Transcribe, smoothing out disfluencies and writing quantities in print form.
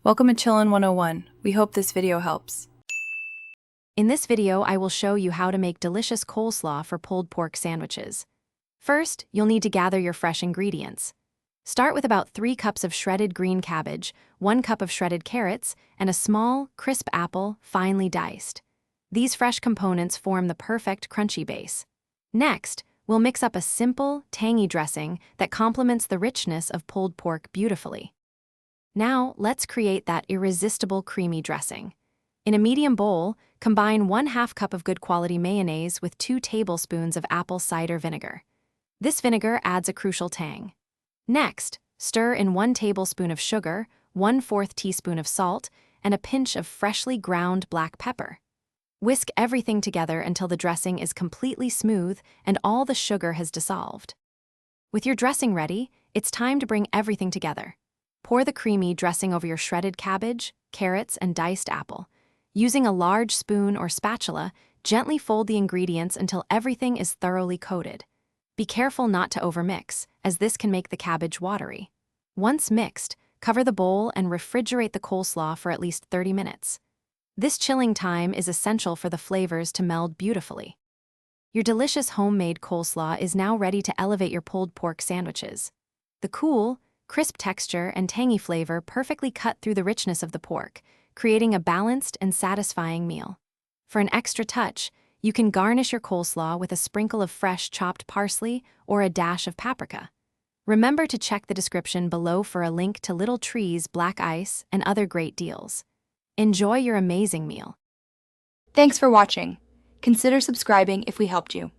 Welcome to Chillin' 101. We hope this video helps. In this video, I will show you how to make delicious coleslaw for pulled pork sandwiches. First, you'll need to gather your fresh ingredients. Start with about 3 cups of shredded green cabbage, 1 cup of shredded carrots, and a small, crisp apple, finely diced. These fresh components form the perfect crunchy base. Next, we'll mix up a simple, tangy dressing that complements the richness of pulled pork beautifully. Now, let's create that irresistible creamy dressing. In a medium bowl, combine 1/2 cup of good quality mayonnaise with 2 tablespoons of apple cider vinegar. This vinegar adds a crucial tang. Next, stir in 1 tablespoon of sugar, 1/4 teaspoon of salt, and a pinch of freshly ground black pepper. Whisk everything together until the dressing is completely smooth and all the sugar has dissolved. With your dressing ready, it's time to bring everything together. Pour the creamy dressing over your shredded cabbage, carrots, and diced apple. Using a large spoon or spatula, gently fold the ingredients until everything is thoroughly coated. Be careful not to overmix, as this can make the cabbage watery. Once mixed, cover the bowl and refrigerate the coleslaw for at least 30 minutes. This chilling time is essential for the flavors to meld beautifully. Your delicious homemade coleslaw is now ready to elevate your pulled pork sandwiches. The cool, crisp texture and tangy flavor perfectly cut through the richness of the pork, creating a balanced and satisfying meal. For an extra touch, you can garnish your coleslaw with a sprinkle of fresh chopped parsley or a dash of paprika. Remember to check the description below for a link to Little Tree's black ice and other great deals. Enjoy your amazing meal. Thanks for watching. Consider subscribing if we helped you.